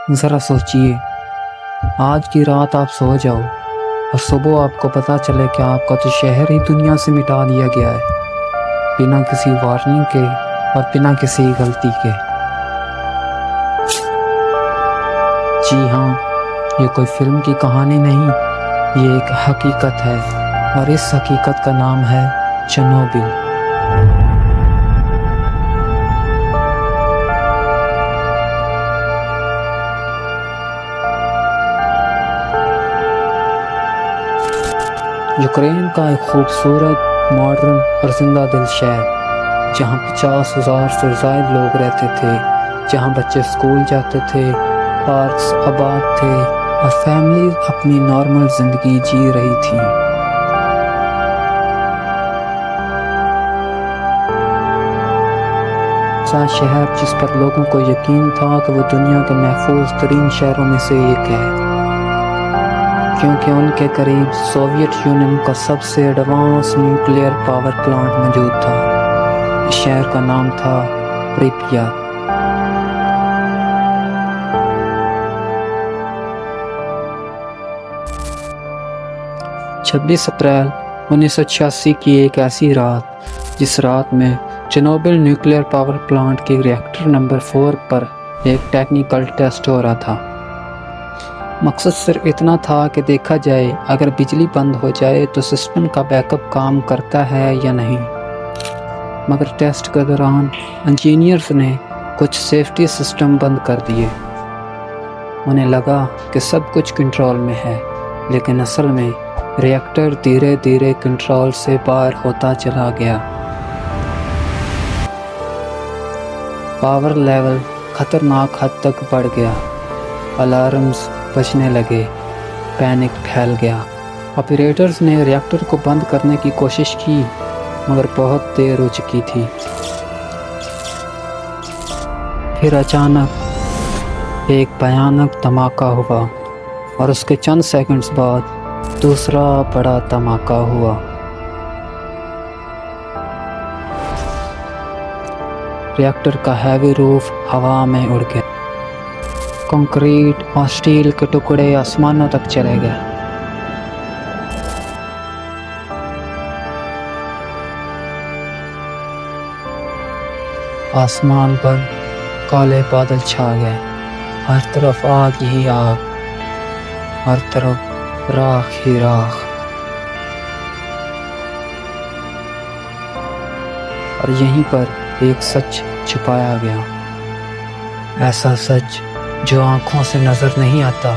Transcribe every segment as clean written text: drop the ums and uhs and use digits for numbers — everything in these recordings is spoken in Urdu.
ذرا سوچئے، آج کی رات آپ سو جاؤ اور صبح آپ کو پتہ چلے کہ آپ کا تو شہر ہی دنیا سے مٹا دیا گیا ہے، بنا کسی وارننگ کے اور بنا کسی غلطی کے۔ جی ہاں، یہ کوئی فلم کی کہانی نہیں، یہ ایک حقیقت ہے، اور اس حقیقت کا نام ہے چرنوبل۔ یوکرین کا ایک خوبصورت، ماڈرن اور زندہ دل شہر، جہاں 50,000 سے زائد لوگ رہتے تھے، جہاں بچے اسکول جاتے تھے، پارکس آباد تھے اور فیملیز اپنی نارمل زندگی جی رہی تھی۔ ایسا شہر جس پر لوگوں کو یقین تھا کہ وہ دنیا کے محفوظ ترین شہروں میں سے ایک ہے، کیونکہ ان کے قریب سوویت یونین کا سب سے ایڈوانس نیوکلیئر پاور پلانٹ موجود تھا۔ اس شہر کا نام تھا پریپیات۔ 26 اپریل 1986 کی ایک ایسی رات، جس رات میں چرنوبل نیوکلیئر پاور پلانٹ کے ریئیکٹر نمبر 4 پر ایک ٹیکنیکل ٹیسٹ ہو رہا تھا۔ مقصد صرف اتنا تھا کہ دیکھا جائے اگر بجلی بند ہو جائے تو سسٹم کا بیک اپ کام کرتا ہے یا نہیں۔ مگر ٹیسٹ کے دوران انجینئرز نے کچھ سیفٹی سسٹم بند کر دیے۔ انہیں لگا کہ سب کچھ کنٹرول میں ہے، لیکن اصل میں ریئیکٹر دھیرے دھیرے کنٹرول سے باہر ہوتا چلا گیا۔ پاور لیول خطرناک حد تک بڑھ گیا، الارمز بجنے لگے، پینک پھیل گیا۔ آپریٹرز نے ریئیکٹر کو بند کرنے کی کوشش کی، مگر بہت دیر ہو چکی تھی۔ پھر اچانک ایک بھیانک دھماکہ ہوا، اور اس کے چند سیکنڈز بعد دوسرا بڑا دھماکہ ہوا۔ ریئیکٹر کا ہیوی روف ہوا میں اڑ گیا، کنکریٹ اور اسٹیل کے ٹکڑے آسمانوں تک چلے گئے۔ آسمان پر کالے بادل چھا گئے، ہر طرف آگ ہی آگ، ہر طرف راکھ ہی راکھ۔ اور یہیں پر ایک سچ چھپایا گیا، ایسا سچ جو آنکھوں سے نظر نہیں آتا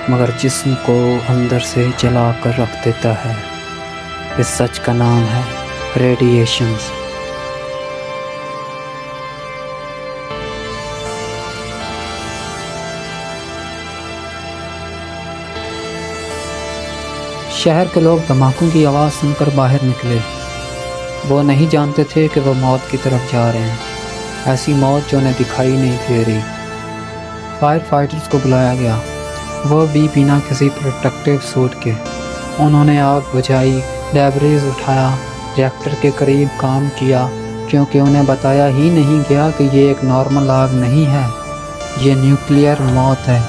مگر جسم کو اندر سے جلا کر رکھ دیتا ہے۔ اس سچ کا نام ہے ریڈیشنز۔ شہر کے لوگ دھماکوں کی آواز سن کر باہر نکلے۔ وہ نہیں جانتے تھے کہ وہ موت کی طرف جا رہے ہیں، ایسی موت جو انہیں دکھائی نہیں دے رہی۔ فائر فائٹرز کو بلایا گیا، وہ بھی بنا کسی پروٹیکٹیو سوٹ کے۔ انہوں نے آگ بجھائی، ڈیبریز اٹھایا، ریئیکٹر کے قریب کام کیا، کیونکہ انہیں بتایا ہی نہیں گیا کہ یہ ایک نارمل آگ نہیں ہے، یہ نیوکلیئر موت ہے۔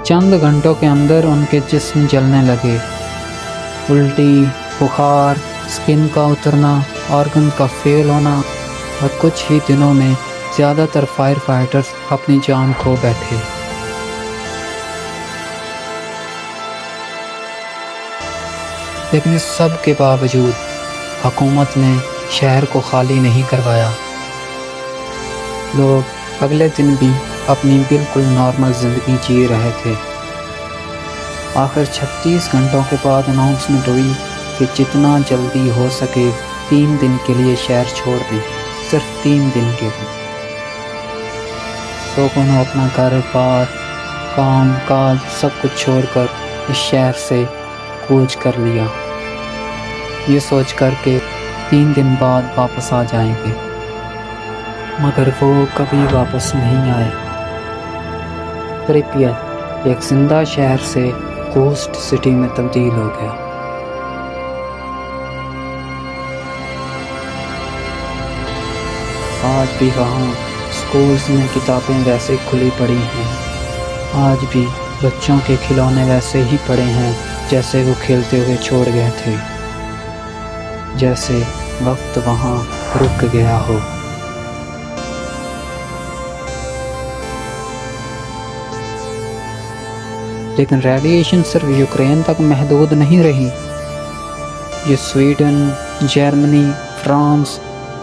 چند گھنٹوں کے اندر ان کے جسم جلنے لگے، الٹی، بخار، سکن کا اترنا، آرگن کا فیل ہونا، اور کچھ ہی دنوں میں زیادہ تر فائر فائٹرز اپنی جان کھو بیٹھے۔ لیکن اس سب کے باوجود حکومت نے شہر کو خالی نہیں کروایا۔ لوگ اگلے دن بھی اپنی بالکل نارمل زندگی جی رہے تھے۔ آخر 36 گھنٹوں کے بعد اناؤنسمنٹ ہوئی کہ جتنا جلدی ہو سکے 3 دن کے لیے شہر چھوڑ دیں، صرف 3 دن کے لیے۔ لوگوں نے اپنا گھر بار، کام کاج سب کچھ چھوڑ کر اس شہر سے کوچ کر لیا، یہ سوچ کر کہ 3 دن بعد واپس آ جائیں گے، مگر وہ کبھی واپس نہیں آئے۔ پریپیات ایک زندہ شہر سے گھوسٹ سٹی میں تبدیل ہو گیا۔ آج بھی وہاں اسکولز میں کتابیں ویسے کھلی پڑی ہیں، آج بھی بچوں کے کھلونے ویسے ہی پڑے ہیں جیسے وہ کھیلتے ہوئے چھوڑ گئے تھے، جیسے وقت وہاں رک گیا ہو۔ لیکن ریڈیشن صرف یوکرین تک محدود نہیں رہی، یہ سویڈن، جرمنی، فرانس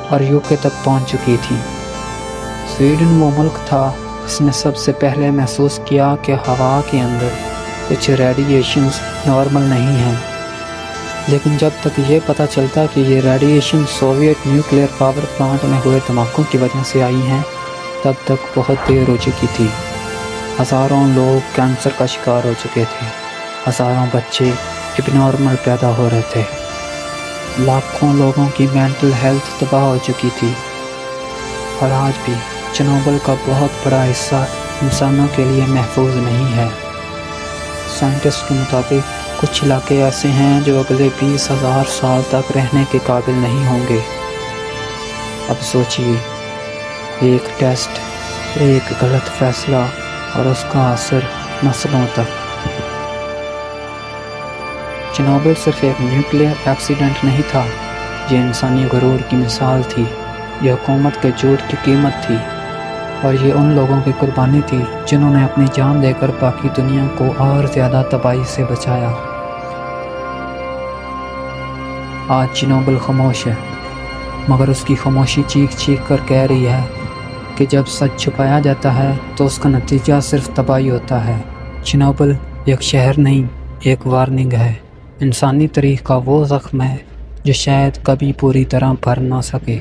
اور یوکے تک پہنچ چکی تھی۔ سویڈن وہ ملک تھا جس نے سب سے پہلے محسوس کیا کہ ہوا کے اندر کچھ ریڈیشنز نارمل نہیں ہیں، لیکن جب تک یہ پتہ چلتا کہ یہ radiation Soviet nuclear power plant میں ہوئے دھماکوں کی وجہ سے آئی ہیں، تب تک بہت دیر ہو چکی تھی۔ ہزاروں لوگ کینسر کا شکار ہو چکے تھے، ہزاروں بچے اب نارمل پیدا ہو رہے تھے، لاکھوں لوگوں کی مینٹل ہیلتھ تباہ ہو چکی تھی، اور آج بھی چنوبل کا بہت بڑا حصہ انسانوں کے لیے محفوظ نہیں ہے۔ سائنٹسٹ کے مطابق کچھ علاقے ایسے ہیں جو اگلے 20,000 سال تک رہنے کے قابل نہیں ہوں گے۔ اب سوچئے، ایک ٹیسٹ، ایک غلط فیصلہ اور اس کا اثر نسلوں تک۔ چنوبل صرف ایک نیوکلیئر ایکسیڈنٹ نہیں تھا، یہ انسانی غرور کی مثال تھی، یہ حکومت کے جھوٹ کی قیمت تھی، اور یہ ان لوگوں کی قربانی تھی جنہوں نے اپنی جان دے کر باقی دنیا کو اور زیادہ تباہی سے بچایا۔ آج چنوبل خاموش ہے، مگر اس کی خاموشی چیخ چیخ کر کہہ رہی ہے کہ جب سچ چھپایا جاتا ہے تو اس کا نتیجہ صرف تباہی ہوتا ہے۔ چنوبل ایک شہر نہیں، ایک وارننگ ہے، انسانی تاریخ کا وہ زخم ہے جو شاید کبھی پوری طرح بھر نہ سکے۔